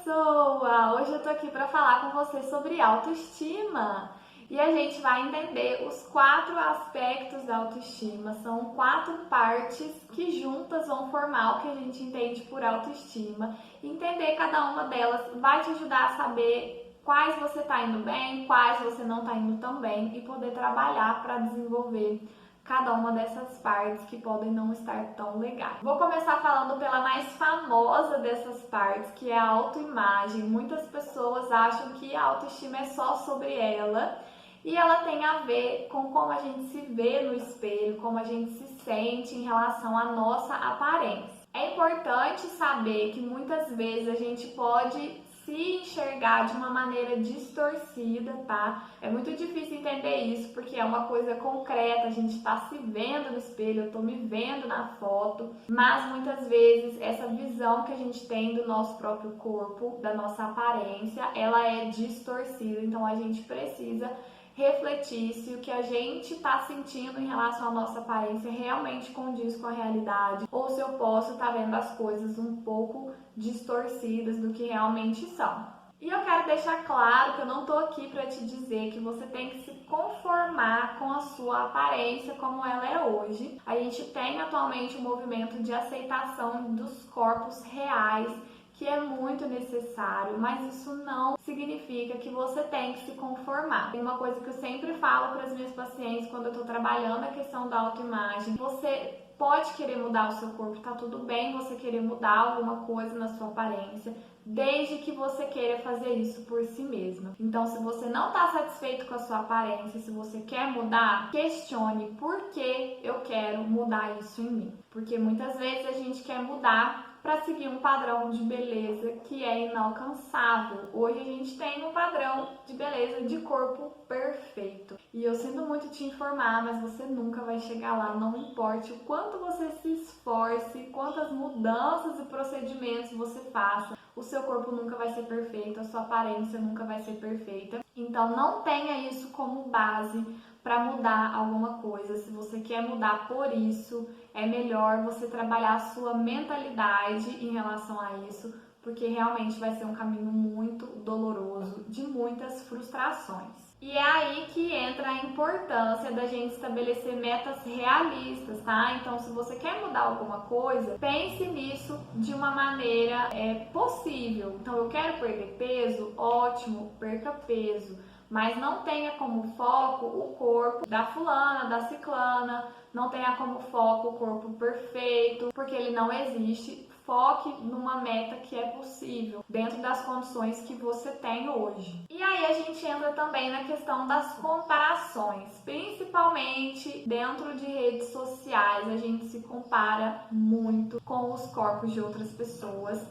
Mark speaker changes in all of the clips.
Speaker 1: pessoa! Hoje eu tô aqui para falar com você sobre autoestima e a gente vai entender os 4 aspectos da autoestima. São 4 partes que juntas vão formar o que a gente entende por autoestima. Entender cada uma delas vai te ajudar a saber quais você tá indo bem, quais você não tá indo tão bem e poder trabalhar para desenvolver cada uma dessas partes que podem não estar tão legais. Vou começar falando pela mais famosa dessas partes, que é a autoimagem. Muitas pessoas acham que a autoestima é só sobre ela e ela tem a ver com como a gente se vê no espelho, como a gente se sente em relação à nossa aparência. É importante saber que muitas vezes a gente pode se enxergar de uma maneira distorcida, tá? É muito difícil entender isso porque é uma coisa concreta, a gente tá se vendo no espelho, eu tô me vendo na foto, mas muitas vezes essa visão que a gente tem do nosso próprio corpo, da nossa aparência, ela é distorcida, então a gente precisa refletir se o que a gente está sentindo em relação à nossa aparência realmente condiz com a realidade ou se eu posso estar vendo as coisas um pouco distorcidas do que realmente são. E eu quero deixar claro que eu não estou aqui para te dizer que você tem que se conformar com a sua aparência como ela é hoje. A gente tem atualmente um movimento de aceitação dos corpos reais, que é muito necessário, mas isso não significa que você tem que se conformar. Tem uma coisa que eu sempre falo para as minhas pacientes quando eu estou trabalhando a questão da autoimagem. Você pode querer mudar o seu corpo, tá tudo bem você querer mudar alguma coisa na sua aparência, desde que você queira fazer isso por si mesma. Então, se você não está satisfeito com a sua aparência, se você quer mudar, questione por que eu quero mudar isso em mim. Porque muitas vezes a gente quer mudar para seguir um padrão de beleza que é inalcançável. Hoje a gente tem um padrão de beleza de corpo perfeito. E eu sinto muito te informar, mas você nunca vai chegar lá, não importe o quanto você se esforce, quantas mudanças e procedimentos você faça, o seu corpo nunca vai ser perfeito, a sua aparência nunca vai ser perfeita. Então não tenha isso como base para mudar alguma coisa. Se você quer mudar por isso, é melhor você trabalhar a sua mentalidade em relação a isso, porque realmente vai ser um caminho muito doloroso, de muitas frustrações. E é aí que entra a importância da gente estabelecer metas realistas, tá? Então, se você quer mudar alguma coisa, pense nisso de uma maneira possível. Então, eu quero perder peso? Ótimo, perca peso. Mas não tenha como foco o corpo da fulana, da ciclana, não tenha como foco o corpo perfeito, porque ele não existe. Foque numa meta que é possível, dentro das condições que você tem hoje. E aí a gente entra também na questão das comparações, principalmente dentro de redes sociais, a gente se compara muito com os corpos de outras pessoas.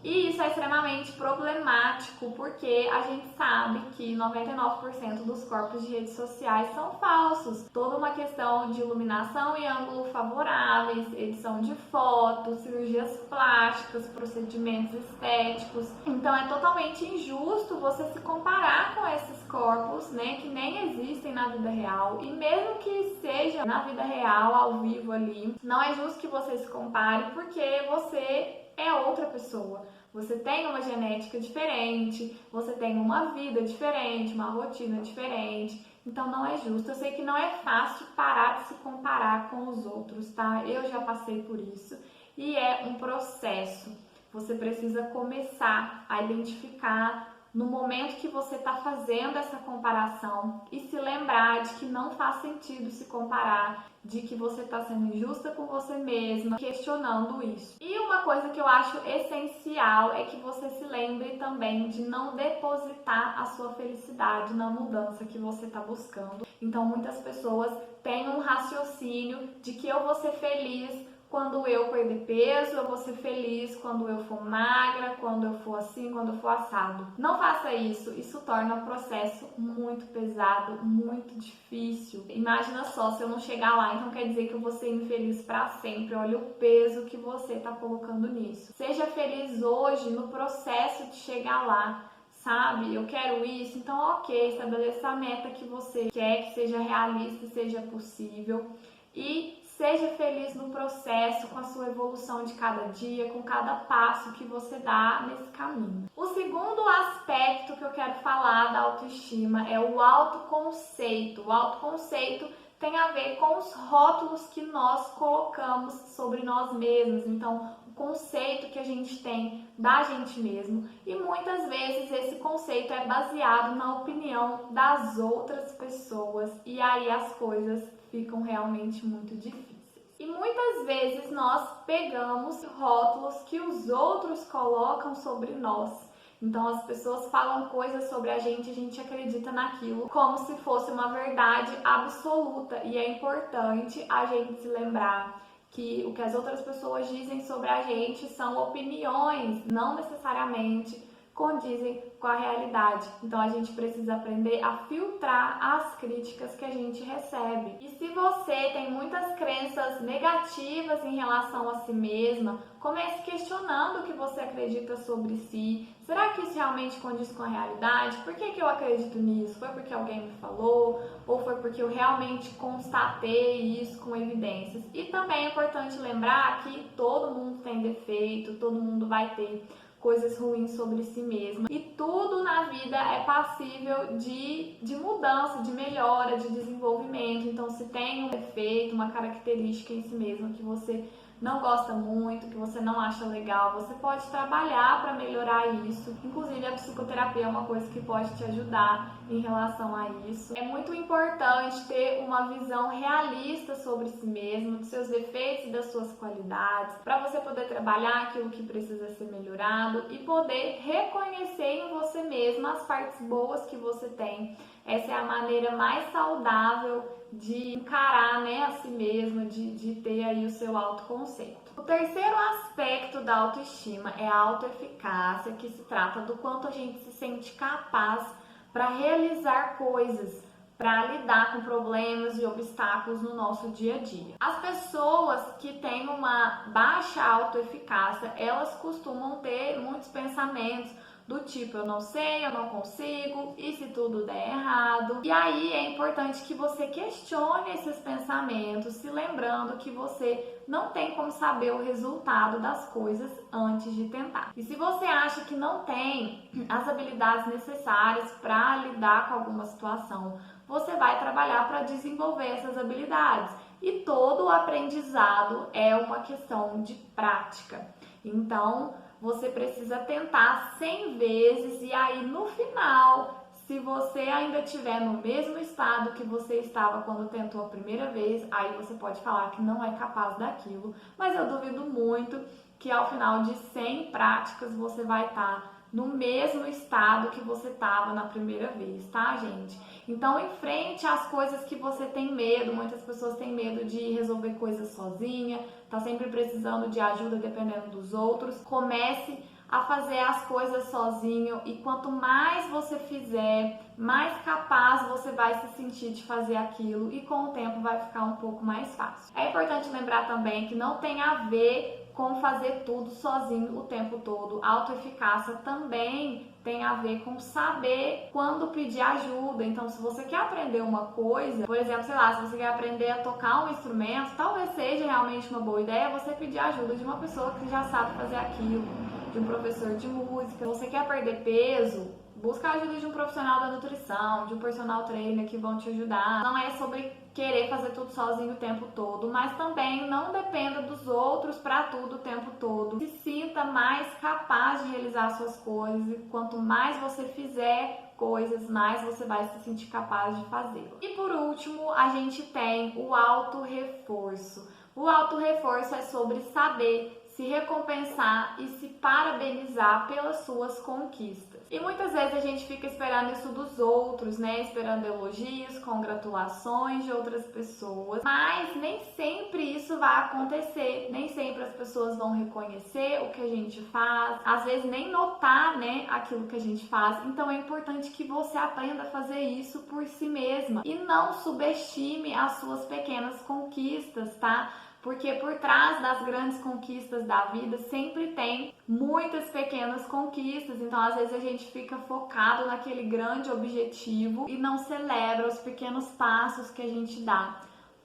Speaker 1: E isso é extremamente problemático porque a gente sabe que 99% dos corpos de redes sociais são falsos. Toda uma questão de iluminação e ângulo favoráveis, edição de fotos, cirurgias plásticas, procedimentos estéticos. Então é totalmente injusto você se comparar com esses corpos, né, que nem existem na vida real. E mesmo que seja na vida real, ao vivo ali, não é justo que você se compare porque você é outra pessoa. Você tem uma genética diferente, você tem uma vida diferente, uma rotina diferente, então não é justo. Eu sei que não é fácil parar de se comparar com os outros, tá? Eu já passei por isso e é um processo. Você precisa começar a identificar no momento que você está fazendo essa comparação e se lembrar de que não faz sentido se comparar, de que você está sendo injusta com você mesma, questionando isso. E uma coisa que eu acho essencial é que você se lembre também de não depositar a sua felicidade na mudança que você está buscando. Então muitas pessoas têm um raciocínio de que eu vou ser feliz quando eu perder peso, eu vou ser feliz quando eu for magra, quando eu for assim, quando eu for assado. Não faça isso, isso torna o processo muito pesado, muito difícil. Imagina só, se eu não chegar lá, então quer dizer que eu vou ser infeliz para sempre. Olha o peso que você está colocando nisso. Seja feliz hoje no processo de chegar lá. Sabe, eu quero isso, então ok, estabeleça a meta que você quer, que seja realista e seja possível. E seja feliz no processo, com a sua evolução de cada dia, com cada passo que você dá nesse caminho. O segundo aspecto que eu quero falar da autoestima é o autoconceito. O autoconceito tem a ver com os rótulos que nós colocamos sobre nós mesmos. Então, o conceito que a gente tem da gente mesmo. E muitas vezes esse conceito é baseado na opinião das outras pessoas. E aí as coisas ficam realmente muito difíceis. E muitas vezes nós pegamos rótulos que os outros colocam sobre nós. Então as pessoas falam coisas sobre a gente acredita naquilo como se fosse uma verdade absoluta. E é importante a gente se lembrar que o que as outras pessoas dizem sobre a gente são opiniões, não necessariamente condizem com a realidade. Então a gente precisa aprender a filtrar as críticas que a gente recebe. E se você tem muitas crenças negativas em relação a si mesma, comece questionando o que você acredita sobre si. Será que isso realmente condiz com a realidade? Por que eu acredito nisso? Foi porque alguém me falou? Ou foi porque eu realmente constatei isso com evidências? E também é importante lembrar que todo mundo tem defeito, todo mundo vai ter coisas ruins sobre si mesma. E tudo na vida é passível de mudança, de melhora, de desenvolvimento. Então, se tem um defeito, uma característica em si mesma que você não gosta muito, que você não acha legal, você pode trabalhar para melhorar isso. Inclusive, a psicoterapia é uma coisa que pode te ajudar em relação a isso. É muito importante ter uma visão realista sobre si mesmo, dos seus defeitos e das suas qualidades, para você poder trabalhar aquilo que precisa ser melhorado e poder reconhecer em você mesma as partes boas que você tem. Essa é a maneira mais saudável de encarar, né, a si mesma, de ter aí o seu autoconceito. O terceiro aspecto da autoestima é a autoeficácia, que se trata do quanto a gente se sente capaz para realizar coisas, para lidar com problemas e obstáculos no nosso dia a dia. As pessoas que têm uma baixa autoeficácia, elas costumam ter muitos pensamentos do tipo, eu não sei, eu não consigo, e se tudo der errado? E aí é importante que você questione esses pensamentos, se lembrando que você não tem como saber o resultado das coisas antes de tentar. E se você acha que não tem as habilidades necessárias para lidar com alguma situação, você vai trabalhar para desenvolver essas habilidades. E todo o aprendizado é uma questão de prática. Então, você precisa tentar 100 vezes e aí no final, se você ainda estiver no mesmo estado que você estava quando tentou a primeira vez, aí você pode falar que não é capaz daquilo, mas eu duvido muito que ao final de 100 práticas você vai estar no mesmo estado que você estava na primeira vez, tá, gente? Então, enfrente as coisas que você tem medo. Muitas pessoas têm medo de resolver coisas sozinha, tá sempre precisando de ajuda dependendo dos outros. Comece a fazer as coisas sozinho e quanto mais você fizer, mais capaz você vai se sentir de fazer aquilo e com o tempo vai ficar um pouco mais fácil. É importante lembrar também que não tem a ver com fazer tudo sozinho o tempo todo. A autoeficácia também tem a ver com saber quando pedir ajuda. Então, se você quer aprender uma coisa, por exemplo, sei lá, se você quer aprender a tocar um instrumento, talvez seja realmente uma boa ideia você pedir ajuda de uma pessoa que já sabe fazer aquilo, de um professor de música. Se você quer perder peso, busca a ajuda de um profissional da nutrição, de um personal trainer que vão te ajudar. Não é sobre querer fazer tudo sozinho o tempo todo, mas também não dependa dos outros para tudo o tempo todo. Se sinta mais capaz de realizar suas coisas e quanto mais você fizer coisas, mais você vai se sentir capaz de fazê-lo. E por último, a gente tem o autorreforço. O autorreforço é sobre saber se recompensar e se parabenizar pelas suas conquistas. E muitas vezes a gente fica esperando isso dos outros, né? Esperando elogios, congratulações de outras pessoas. Mas nem sempre isso vai acontecer. Nem sempre as pessoas vão reconhecer o que a gente faz. Às vezes nem notar, né, aquilo que a gente faz. Então é importante que você aprenda a fazer isso por si mesma. E não subestime as suas pequenas conquistas, tá? Porque por trás das grandes conquistas da vida sempre tem muitas pequenas conquistas. Então, às vezes a gente fica focado naquele grande objetivo e não celebra os pequenos passos que a gente dá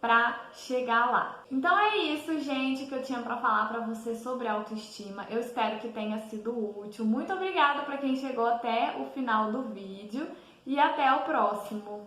Speaker 1: para chegar lá. Então é isso, gente, que eu tinha para falar para você sobre autoestima. Eu espero que tenha sido útil. Muito obrigada para quem chegou até o final do vídeo e até o próximo.